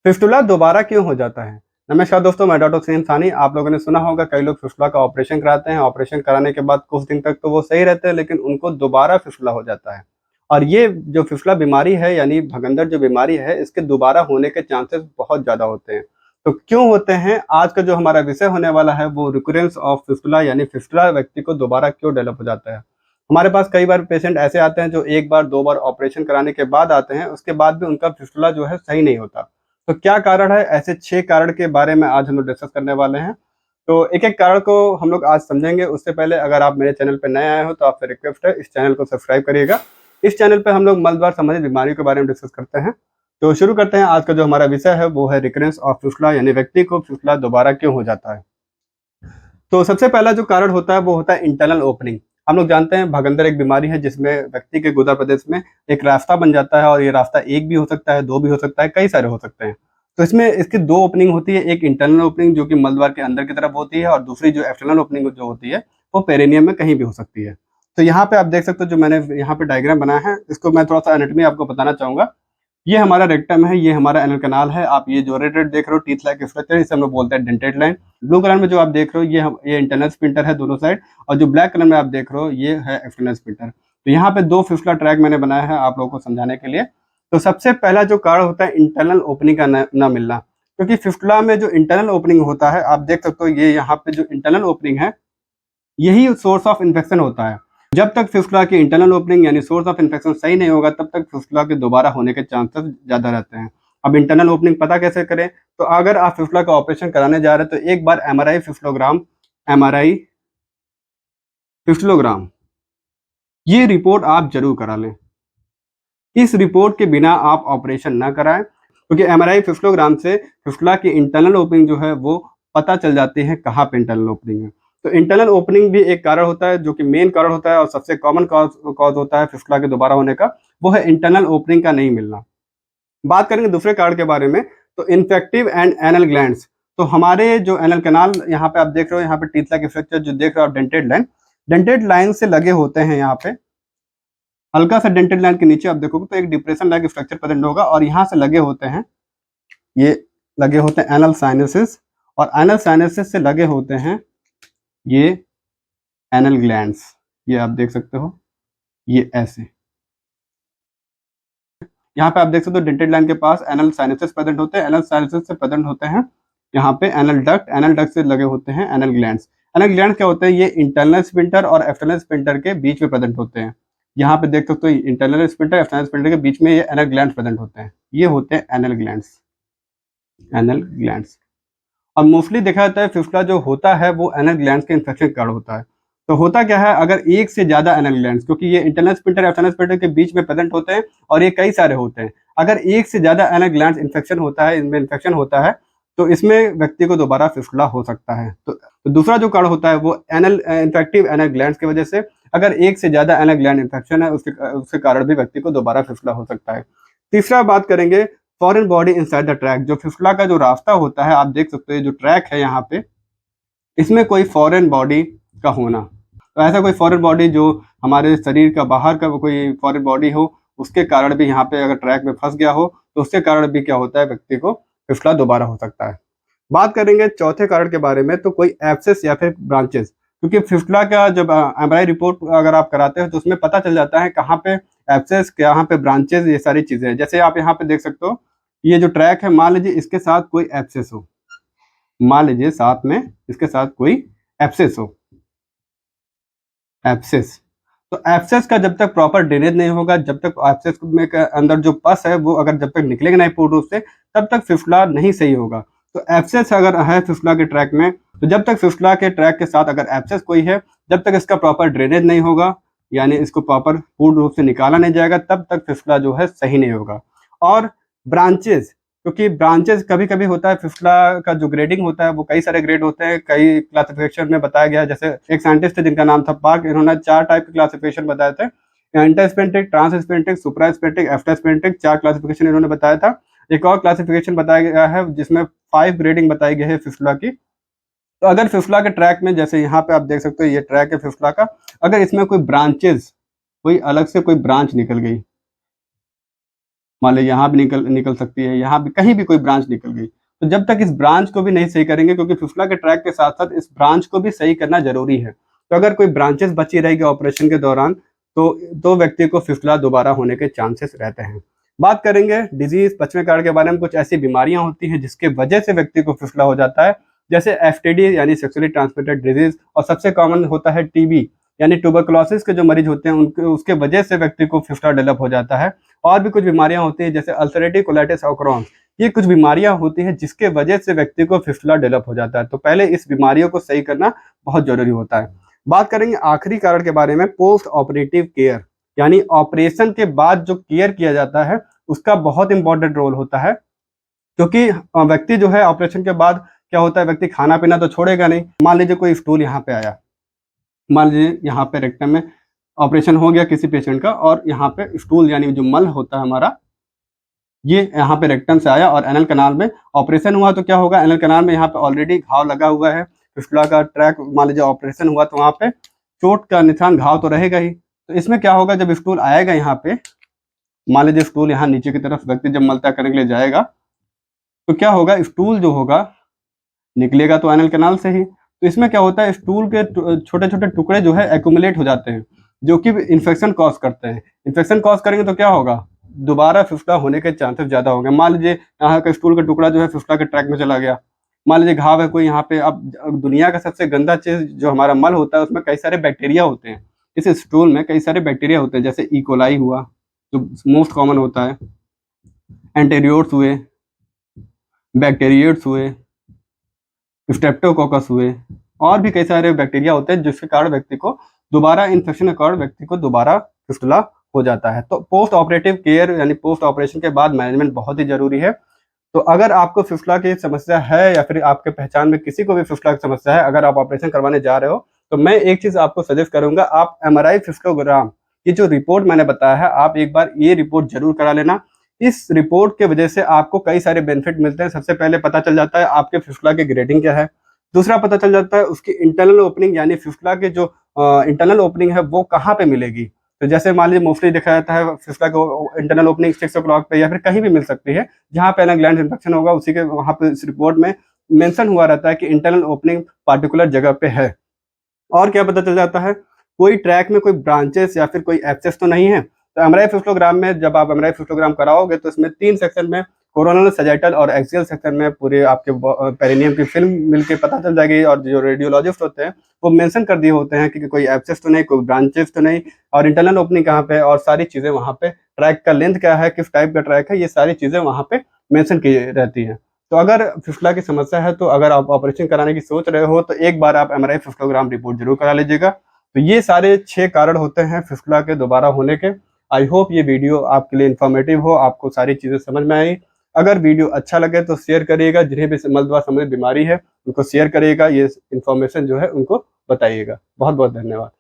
Fistula दोबारा क्यों हो जाता है? नमस्कार दोस्तों, मैं डॉक्टर सलीम सानी। आप लोगों ने सुना होगा कई लोग फिस्टुला का ऑपरेशन कराते हैं। ऑपरेशन कराने के बाद कुछ दिन तक तो वो सही रहते हैं, लेकिन उनको दोबारा फिस्टुला हो जाता है। और ये जो फिस्टुला बीमारी है यानी भगंदर जो बीमारी है, इसके दोबारा होने के चांसेस बहुत ज़्यादा होते हैं। तो क्यों होते हैं? आज का जो हमारा विषय होने वाला है वो रिकरेंस ऑफ फिस्टुला यानी फिस्टुला व्यक्ति को दोबारा क्यों डेवलप हो जाता है। हमारे पास कई बार पेशेंट ऐसे आते हैं जो 1 बार 2 बार ऑपरेशन कराने के बाद आते हैं, उसके बाद भी उनका फिस्टुला जो है सही नहीं होता। तो क्या कारण है? ऐसे 6 कारण के बारे में आज हम लोग डिस्कस करने वाले हैं। तो एक-एक कारण को हम लोग आज समझेंगे। उससे पहले अगर आप मेरे चैनल पे नए आए हो तो आपसे रिक्वेस्ट है, इस चैनल को सब्सक्राइब करिएगा। इस चैनल पे हम लोग मलद्वार संबंधित बीमारियों के बारे में डिस्कस करते हैं। तो शुरू करते हैं। आज का जो हमारा विषय है वो है रिकरेंस ऑफ फिस्टुला यानी व्यक्ति को फिस्टुला दोबारा क्यों हो जाता है। तो सबसे पहला जो कारण होता है वो होता है इंटरनल ओपनिंग। हम लोग जानते हैं भगंदर एक बीमारी है जिसमें व्यक्ति के गुदा प्रदेश में एक रास्ता बन जाता है, और ये रास्ता 1 भी हो सकता है, 2 भी हो सकता है, कई सारे हो सकते हैं। तो इसमें इसकी 2 ओपनिंग होती है, एक इंटरनल ओपनिंग जो कि मलद्वार के अंदर की तरफ होती है, और दूसरी जो एक्सटर्नल ओपनिंग जो होती है वो पेरिनियम में कहीं भी हो सकती है। तो यहाँ पे आप देख सकते हो, जो मैंने यहाँ पे डायग्राम बनाया है, इसको मैं थोड़ा-सा एनाटॉमी आपको बताना चाहूँगा। ये हमारा रेक्टम है, ये हमारा एनल कैनाल है। आप ये जो रेड-रेड देख रहे हो टीथ लाइक स्ट्रक्चर, इसे हम लोग बोलते हैं डेंटेड लाइन। ब्लू कलर में जो आप देख रहे हो ये इंटरनल स्फिंक्टर है दोनों साइड, और जो ब्लैक कलर में आप देख रहे हो ये है एक्सटर्नल स्फिंक्टर। तो यहाँ पे 2 फिस्टुला ट्रैक मैंने बनाया है आप लोगों को समझाने के लिए। तो सबसे पहला जो कारण होता है इंटरनल ओपनिंग का ना मिलना, क्योंकि फिस्टुला में जो इंटरनल ओपनिंग होता है, आप देख सकते हो ये यहाँ पे जो इंटरनल ओपनिंग है, यही सोर्स ऑफ इन्फेक्शन होता है। जब तक फिस्टुला की इंटरनल ओपनिंग यानी सोर्स ऑफ इन्फेक्शन सही नहीं होगा, तब तक फिस्टुला के दोबारा होने के चांसेस ज़्यादा रहते हैं। अब इंटरनल ओपनिंग पता कैसे करें? तो अगर आप फिस्टुला का ऑपरेशन कराने जा रहे हैं तो एक बार एमआरआई फिस्टुलोग्राम ये रिपोर्ट आप ज़रूर करा लें। इस रिपोर्ट के बिना आप ऑपरेशन ना कराएँ, क्योंकि एमआरआई फिस्टुलोग्राम से फिस्टुला की इंटरनल ओपनिंग जो है वो पता चल जाती है कहाँ पे इंटरनल ओपनिंग है। तो इंटरनल ओपनिंग भी एक कारण होता है, जो कि मेन कारण होता है और सबसे कॉमन कॉज़ होता है फिस्टुला के दोबारा होने का, वो है इंटरनल ओपनिंग का नहीं मिलना। बात करेंगे दूसरे कारण के बारे में, तो इन्फेक्टिव एंड एनल ग्लैंड्स। तो हमारे जो एनल कैनाल यहाँ पे आप देख रहे हो, यहाँ पे टीथ लाइक स्ट्रक्चर जो देख रहे हो आप डेंटेड लाइन से लगे होते हैं। यहाँ पे हल्का सा डेंटेड लाइन के नीचे आप देखोगे तो एक डिप्रेशन लाइक स्ट्रक्चर प्रेजेंट होगा, और यहाँ से लगे होते हैं, ये लगे होते हैं एनल साइनसेस, और एनल साइनसेस से लगे होते हैं ये एनल ग्लैंड्स। ये आप देख सकते हो, ये ऐसे यहाँ पे आप देख सकते हो डेंटेड लाइन के पास एनल साइनसेस प्रेजेंट होते हैं। एनल साइनसेस से प्रेजेंट होते हैं यहाँ पे एनल डक्ट से लगे होते हैं एनल ग्लैंड्स। एनल ग्लैंड्स क्या होते हैं? ये इंटरनल स्फिंक्टर और एक्सटर्नल स्फिंक्टर के बीच में प्रेजेंट होते हैं। यहाँ पे देख सकते हो इंटरनल स्फिंक्टर एक्सटर्नल स्फिंक्टर के बीच में ये एनल ग्लैंड्स प्रेजेंट होते हैं। ये होते हैं एनल ग्लैंड्स। और मोस्टली देखा जाता है फिस्टुला जो होता है वो एनल ग्लैंड्स के इन्फेक्शन के कारण होता है। तो होता क्या है, अगर एक से ज़्यादा एनल ग्लैंड्स, क्योंकि ये इंटरनल स्फिंक्टर एक्सटर्नल स्फिंक्टर के बीच में प्रेजेंट होते हैं और ये कई सारे होते हैं। अगर एक से ज़्यादा एनल ग्लैंड्स इन्फेक्शन होता है, इनमें इन्फेक्शन होता है, तो इसमें व्यक्ति को दोबारा फिस्टुला हो सकता है। तो दूसरा जो कारण होता है वो इन्फेक्टिव एनल ग्लैंड्स की वजह से। अगर एक से ज़्यादा एनल ग्लैंड इन्फेक्शन है, उसके कारण भी व्यक्ति को दोबारा फिस्टुला हो सकता है। तीसरा बात करेंगे foreign body inside the track. जो फिस्टुला का जो रास्ता होता है, आप देख सकते हो जो ट्रैक है यहाँ पे, इसमें कोई फॉरेन बॉडी का होना। तो ऐसा कोई फॉरेन बॉडी जो हमारे शरीर का बाहर का कोई फॉरेन बॉडी हो, उसके कारण भी यहाँ पे अगर ट्रैक में फंस गया हो, तो उसके कारण भी क्या होता है, व्यक्ति को फिस्टुला दोबारा हो सकता है। बात करेंगे चौथे कारण के बारे में, तो कोई एब्सेस या फिर ब्रांचेस। क्योंकि फिस्टुला का जब एमआरआई रिपोर्ट अगर आप कराते हो तो उसमें पता चल जाता है कहाँ पे एब्सेस, कहाँ पे ब्रांचेस, ये सारी चीज़ें हैं। जैसे आप यहाँ पे देख सकते हो, ये जो ट्रैक है, मान लीजिए इसके साथ कोई एब्सेस हो, मान लीजिए साथ में इसके साथ कोई एब्सेस हो, एब्सेस। तो एब्सेस का जब तक प्रॉपर ड्रेनेज नहीं होगा, जब तक एब्सेस में के अंदर जो पस है वो अगर जब तक निकलेगा नहीं पूर्ण रूप से, तब तक फिस्टुला नहीं सही होगा। तो एब्सेस अगर है फिस्टुला के ट्रैक में, तो जब तक फिस्टुला के ट्रैक के साथ अगर एब्सेस कोई है, जब तक इसका प्रॉपर ड्रेनेज नहीं होगा, यानी इसको प्रॉपर पूर्ण रूप से निकाला नहीं जाएगा, तब तक फिस्टुला जो है सही नहीं होगा। और ब्रांचेस, क्योंकि ब्रांचेस कभी-कभी होता है, फिस्टुला का जो ग्रेडिंग होता है वो कई सारे ग्रेड होते हैं, कई क्लासिफिकेशन में बताया गया है। जैसे एक साइंटिस्ट थे जिनका नाम था पार्क, इन्होंने 4 टाइप के क्लासिफिकेशन बताए थे। इंटरस्पेंटिक, ट्रांसस्पेंटिक, सुप्रास्पेंटिक, एफ्टास्पेंटिक, 4 क्लासिफिकेशन इन्होंने बताया था। एक और क्लासिफिकेशन बताया गया है जिसमें 5 ग्रेडिंग बताई गई है फिस्टुला की। तो अगर फिस्टुला के ट्रैक में, जैसे यहाँ पे आप देख सकते हो ये ट्रैक है फिस्टुला का, अगर इसमें कोई ब्रांचेस, कोई अलग से कोई ब्रांच निकल गई, मान लीजिए यहाँ भी निकल सकती है, यहाँ भी कहीं भी कोई ब्रांच निकल गई, तो जब तक इस ब्रांच को भी नहीं सही करेंगे, क्योंकि फिस्टुला के ट्रैक के साथ-साथ इस ब्रांच को भी सही करना ज़रूरी है। तो अगर कोई ब्रांचेज़ बची रहेगी ऑपरेशन के दौरान, तो व्यक्ति को फिस्टुला दोबारा होने के चांसेस रहते हैं। बात करेंगे डिज़ीज़ पचमें कार्ड के बारे में। कुछ ऐसी बीमारियाँ होती हैं जिसके वजह से व्यक्ति को फिस्टुला हो जाता है, जैसे एसटीडी यानी सेक्सुअली ट्रांसमिटेड डिज़ीज़, और सबसे कॉमन होता है टीबी यानी ट्यूबरकुलोसिस के जो मरीज होते हैं उनके उसके वजह से व्यक्ति को फिस्टुला डेवलप हो जाता है। और भी कुछ बीमारियाँ होती हैं जैसे अल्सरेटिव कोलाइटिस और क्रॉन्स, ये कुछ बीमारियाँ होती हैं जिसके वजह से व्यक्ति को फिस्टुला डेवलप हो जाता है। तो पहले इस बीमारियों को सही करना बहुत ज़रूरी होता है। बात करेंगे आखिरी कारण के बारे में, पोस्ट ऑपरेटिव केयर, यानी ऑपरेशन के बाद जो केयर किया जाता है उसका बहुत इंपॉर्टेंट रोल होता है। क्योंकि व्यक्ति जो है ऑपरेशन के बाद क्या होता है, व्यक्ति खाना पीना तो छोड़ेगा नहीं। मान लीजिए कोई स्टूल यहाँ पे आया, मान लीजिए यहाँ पे रेक्टम में ऑपरेशन हो गया किसी पेशेंट का, और यहाँ पे स्टूल यानी जो मल होता है हमारा, ये यहाँ पे रेक्टम से आया और एनल कनाल में ऑपरेशन हुआ, तो क्या होगा, एनल कनाल में यहाँ पे ऑलरेडी घाव लगा हुआ है, फिस्टुला का ट्रैक, मान लीजिए ऑपरेशन हुआ तो वहाँ पे चोट का निशान, घाव तो रहेगा ही। तो इसमें क्या होगा, जब स्टूल आएगा यहाँ पे, मान लीजिए स्टूल यहाँ नीचे की तरफ व्यक्ति जब मल त्याग करने के लिए जाएगा, तो क्या होगा, स्टूल जो होगा निकलेगा तो एनल कनाल से ही। तो इसमें क्या होता है, स्टूल के छोटे छोटे टुकड़े जो है एक्यूमुलेट हो जाते हैं, जो कि इन्फेक्शन कॉज करते हैं। इन्फेक्शन कॉज करेंगे तो क्या होगा, दोबारा फिस्टुला होने के चांसेस ज़्यादा होंगे। मान लीजिए यहाँ का स्टूल का टुकड़ा जो है फिस्टुला के ट्रैक में चला गया, मान लीजिए घाव है कोई यहाँ पे। अब दुनिया का सबसे गंदा चीज़ जो हमारा मल होता है उसमें कई सारे बैक्टीरिया होते हैं। इस स्टूल में कई सारे बैक्टीरिया होते हैं, जैसे इकोलाई हुआ जो मोस्ट कॉमन होता है, एंटेरियोट्स हुए, बैक्टीरियोट्स हुए, स्ट्रेप्टोकोकस हुए, और भी कई सारे बैक्टीरिया होते हैं जिसके कारण व्यक्ति को दोबारा इन्फेक्शन के कारण व्यक्ति को दोबारा फिस्टुला हो जाता है। तो पोस्ट ऑपरेटिव केयर यानी पोस्ट ऑपरेशन के बाद मैनेजमेंट बहुत ही जरूरी है। तो अगर आपको फिस्टुला की समस्या है या फिर आपके पहचान में किसी को भी फिस्टुला की समस्या है, अगर आप ऑपरेशन करवाने जा रहे हो, तो मैं एक चीज आपको सजेस्ट करूंगा, आप एमआरआई फिस्टोग्राम, ये जो रिपोर्ट मैंने बताया है, आप एक बार ये रिपोर्ट जरूर करा लेना। इस रिपोर्ट के वजह से आपको कई सारे बेनिफिट मिलते हैं। सबसे पहले पता चल जाता है आपके फिस्टुला की ग्रेडिंग क्या है, दूसरा पता चल जाता है उसकी इंटरनल ओपनिंग, यानी फिस्टुला के जो इंटरनल ओपनिंग है वो कहाँ पे मिलेगी। तो जैसे मान लीजिए मोस्टली देखा जाता है फिस्टुला को इंटरनल ओपनिंग 6 o'clock पे या फिर कहीं भी मिल सकती है, जहाँ पे एनल ग्लैंड इन्फेक्शन होगा उसी के वहाँ पे इस रिपोर्ट में मेंशन हुआ रहता है कि इंटरनल ओपनिंग पार्टिकुलर जगह पे है। और क्या पता चल जाता है, कोई ट्रैक में कोई ब्रांचेस या फिर कोई एब्सेस तो नहीं है। तो एमआरआई फिस्टोग्राम में जब आप एमआरआई फिस्टोग्राम कराओगे तो इसमें 3 सेक्शन में, कोरोनल, सैजिटल और एक्सियल सेक्शन में पूरे आपके पेरिनियम की फिल्म मिलके पता चल जाएगी, और जो रेडियोलॉजिस्ट होते हैं वो मेंशन कर दिए होते हैं कि कोई एब्सेस तो नहीं, कोई ब्रांचेस तो नहीं, और इंटरनल ओपनिंग कहाँ पे है, और सारी चीज़ें वहाँ पे, ट्रैक का लेंथ क्या है, किस टाइप का ट्रैक है, ये सारी चीज़ें वहाँ पे मेंशन की रहती हैं। तो अगर फिस्टुला की समस्या है, तो अगर आप ऑपरेशन कराने की सोच रहे हो, तो एक बार आप एमआरआई फिस्टोग्राम रिपोर्ट जरूर करा लीजिएगा। तो ये सारे 6 कारण होते हैं फिस्टुला के दोबारा होने के। आई होप ये वीडियो आपके लिए इन्फॉर्मेटिव हो, आपको सारी चीज़ें समझ में आई। अगर वीडियो अच्छा लगे तो शेयर करिएगा, जिन्हें भी मल द्वार संबंधित बीमारी है उनको शेयर करिएगा, ये इन्फॉर्मेशन जो है उनको बताइएगा। बहुत बहुत धन्यवाद।